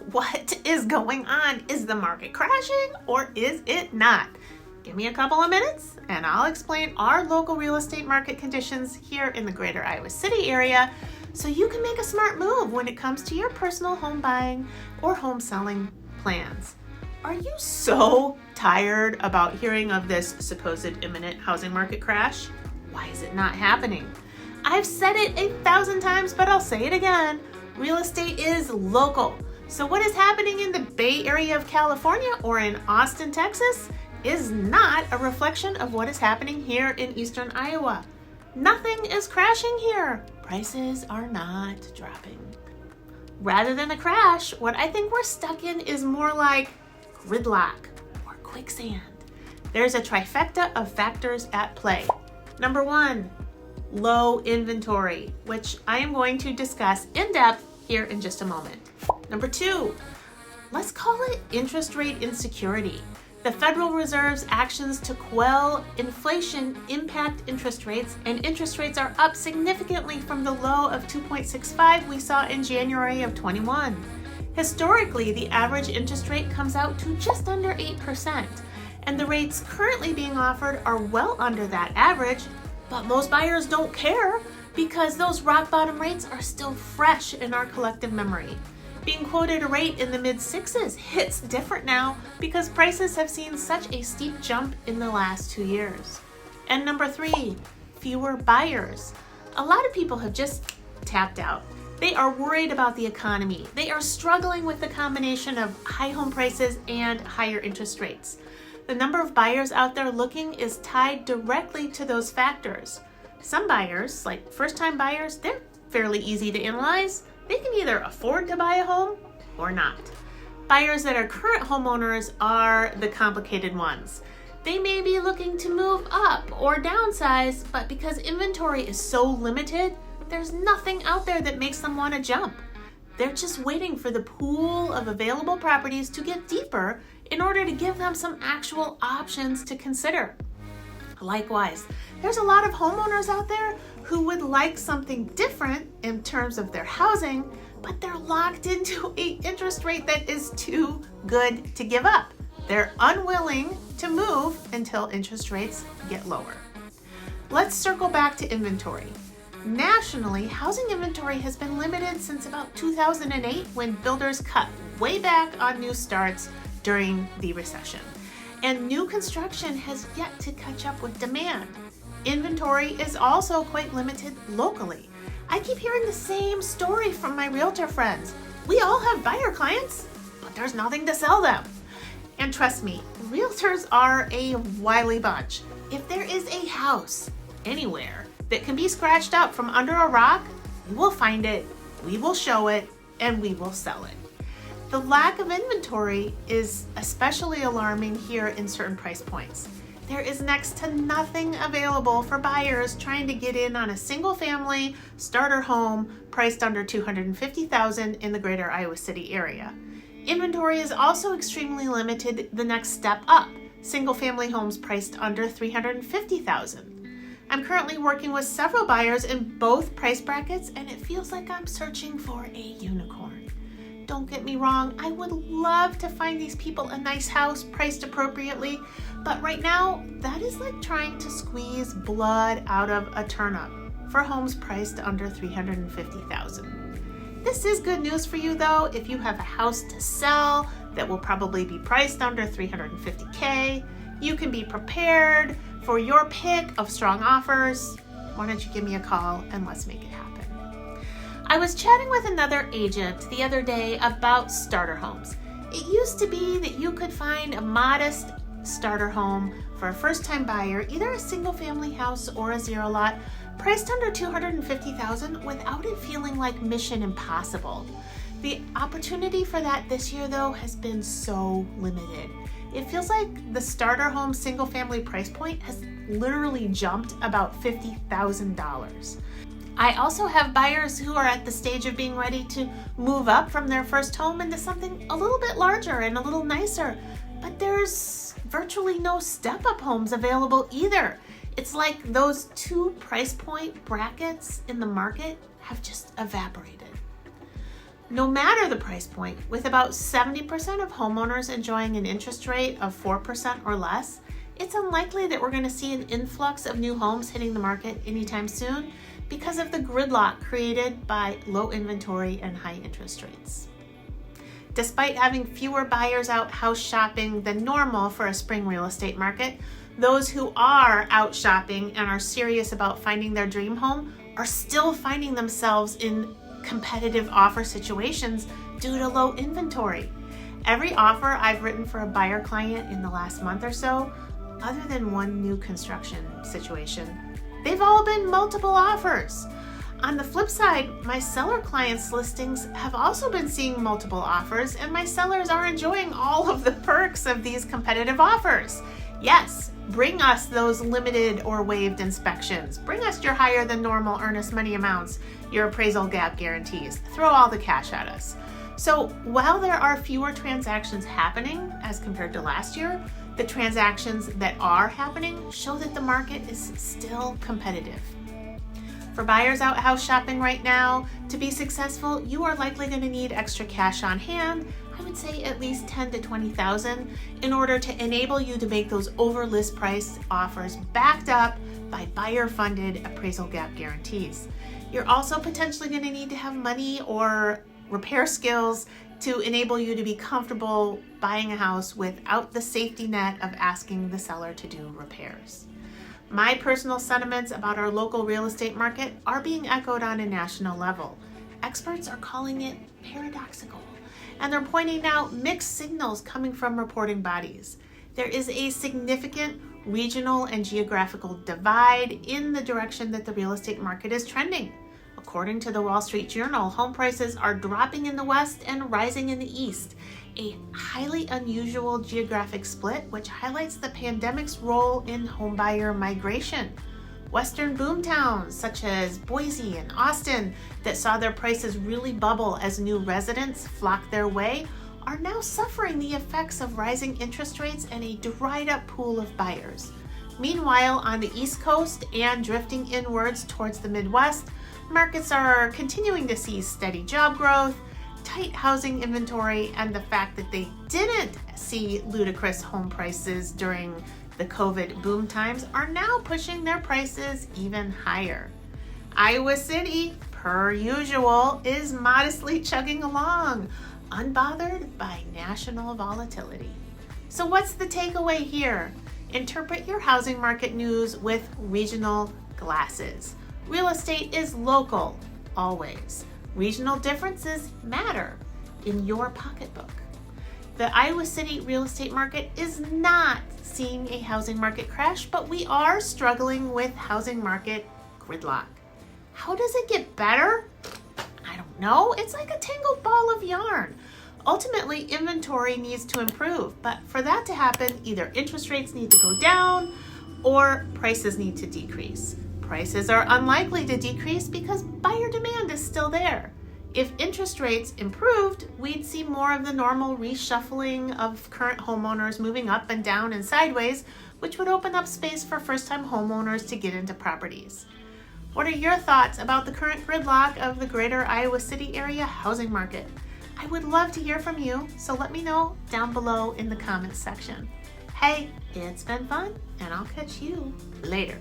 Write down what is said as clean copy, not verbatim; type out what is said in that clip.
What is going on? Is the market crashing or is it not? Give me a couple of minutes and I'll explain our local real estate market conditions here in the greater Iowa City area so you can make a smart move when it comes to your personal home buying or home selling plans. Are you so tired about hearing of this supposed imminent housing market crash? Why is it not happening? I've said it 1,000 times, but I'll say it again. Real estate is local. So what is happening in the Bay Area of California or in Austin, Texas is not a reflection of what is happening here in Eastern Iowa. Nothing is crashing here. Prices are not dropping. Rather than a crash, what I think we're stuck in is more like gridlock or quicksand. There's a trifecta of factors at play. Number one, low inventory, which I am going to discuss in depth here in just a moment. Number two, let's call it interest rate insecurity. The Federal Reserve's actions to quell inflation impact interest rates, and interest rates are up significantly from the low of 2.65 we saw in January of 21. Historically, the average interest rate comes out to just under 8%, and the rates currently being offered are well under that average, but most buyers don't care because those rock bottom rates are still fresh in our collective memory. Being quoted a rate in the mid-sixes hits different now because prices have seen such a steep jump in the last 2 years. And number three, fewer buyers. A lot of people have just tapped out. They are worried about the economy. They are struggling with the combination of high home prices and higher interest rates. The number of buyers out there looking is tied directly to those factors. Some buyers, like first-time buyers, they're fairly easy to analyze. They can either afford to buy a home or not. Buyers that are current homeowners are the complicated ones. They may be looking to move up or downsize, but because inventory is so limited, there's nothing out there that makes them want to jump. They're just waiting for the pool of available properties to get deeper in order to give them some actual options to consider. Likewise, there's a lot of homeowners out there who would like something different in terms of their housing, but they're locked into an interest rate that is too good to give up. They're unwilling to move until interest rates get lower. Let's circle back to inventory. Nationally, housing inventory has been limited since about 2008 when builders cut way back on new starts during the recession. And new construction has yet to catch up with demand. Inventory is also quite limited locally. I keep hearing the same story from my realtor friends. We all have buyer clients, but there's nothing to sell them. And trust me, realtors are a wily bunch. If there is a house anywhere that can be scratched up from under a rock, we will find it, we will show it, and we will sell it. The lack of inventory is especially alarming here in certain price points. There is next to nothing available for buyers trying to get in on a single family starter home priced under $250,000 in the greater Iowa City area. Inventory is also extremely limited the next step up, single family homes priced under $350,000. I'm currently working with several buyers in both price brackets and it feels like I'm searching for a unicorn. Don't get me wrong, I would love to find these people a nice house priced appropriately, but right now, that is like trying to squeeze blood out of a turnip for homes priced under $350,000. This is good news for you though, if you have a house to sell that will probably be priced under $350K, you can be prepared for your pick of strong offers. Why don't you give me a call and let's make it happen. I was chatting with another agent the other day about starter homes. It used to be that you could find a modest starter home for a first-time buyer, either a single-family house or a zero lot, priced under $250,000 without it feeling like mission impossible. The opportunity for that this year, though, has been so limited. It feels like the starter home single-family price point has literally jumped about $50,000. I also have buyers who are at the stage of being ready to move up from their first home into something a little bit larger and a little nicer, but there's virtually no step-up homes available either. It's like those two price point brackets in the market have just evaporated. No matter the price point, with about 70% of homeowners enjoying an interest rate of 4% or less, it's unlikely that we're going to see an influx of new homes hitting the market anytime soon because of the gridlock created by low inventory and high interest rates. Despite having fewer buyers out house shopping than normal for a spring real estate market, those who are out shopping and are serious about finding their dream home are still finding themselves in competitive offer situations due to low inventory. Every offer I've written for a buyer client in the last month or so, other than one new construction situation, they've all been multiple offers. On the flip side, my seller clients' listings have also been seeing multiple offers, and my sellers are enjoying all of the perks of these competitive offers. Yes, bring us those limited or waived inspections. Bring us your higher than normal earnest money amounts, your appraisal gap guarantees. Throw all the cash at us. So while there are fewer transactions happening as compared to last year, the transactions that are happening show that the market is still competitive. For buyers out house shopping right now, to be successful, you are likely going to need extra cash on hand. I would say at least $10,000 to $20,000 in order to enable you to make those over list price offers backed up by buyer funded appraisal gap guarantees. You're also potentially going to need to have money or repair skills to enable you to be comfortable buying a house without the safety net of asking the seller to do repairs. My personal sentiments about our local real estate market are being echoed on a national level. Experts are calling it paradoxical, and they're pointing out mixed signals coming from reporting bodies. There is a significant regional and geographical divide in the direction that the real estate market is trending. According to the Wall Street Journal, home prices are dropping in the West and rising in the East, a highly unusual geographic split which highlights the pandemic's role in homebuyer migration. Western boomtowns such as Boise and Austin that saw their prices really bubble as new residents flocked their way are now suffering the effects of rising interest rates and a dried up pool of buyers. Meanwhile, on the East Coast and drifting inwards towards the Midwest, markets are continuing to see steady job growth, tight housing inventory, and the fact that they didn't see ludicrous home prices during the COVID boom times are now pushing their prices even higher. Iowa City, per usual, is modestly chugging along, unbothered by national volatility. So what's the takeaway here? Interpret your housing market news with regional glasses. Real estate is local, always. Regional differences matter in your pocketbook. The Iowa City real estate market is not seeing a housing market crash, but we are struggling with housing market gridlock. How does it get better? I don't know. It's like a tangled ball of yarn. Ultimately, inventory needs to improve, but for that to happen, either interest rates need to go down or prices need to decrease. Prices are unlikely to decrease because buyer demand is still there. If interest rates improved, we'd see more of the normal reshuffling of current homeowners moving up and down and sideways, which would open up space for first-time homeowners to get into properties. What are your thoughts about the current gridlock of the greater Iowa City area housing market? I would love to hear from you, so let me know down below in the comments section. Hey, it's been fun, and I'll catch you later.